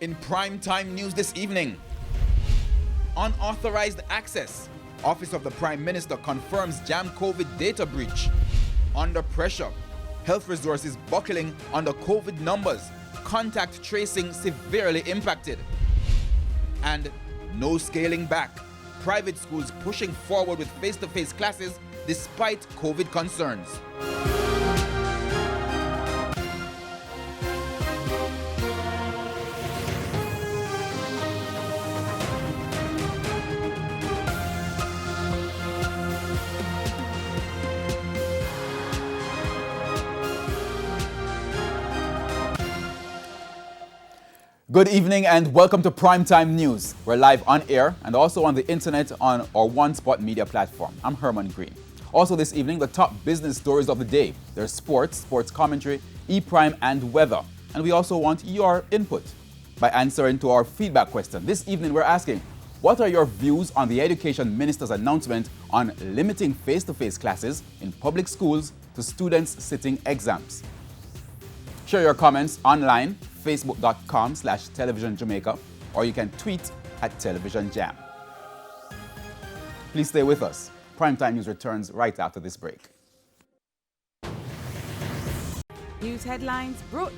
In primetime news this evening, unauthorized access. Office of the Prime Minister confirms Jam COVID data breach. Under pressure. Health resources buckling under COVID numbers. Contact tracing severely impacted. And no scaling back. Private schools pushing forward with face-to-face classes despite COVID concerns. Good evening and welcome to Primetime News. We're live on air and also on the internet on our One Spot media platform. I'm Herman Green. Also this evening, the top business stories of the day. There's sports commentary, e-prime and weather. And we also want your input by answering to our feedback question. This evening we're asking, what are your views on the Education Minister's announcement on limiting face-to-face classes in public schools to students sitting exams? Share your comments online, facebook.com/Television Jamaica, or you can tweet at Television Jam. Please stay with us. Primetime News returns right after this break. News headlines brought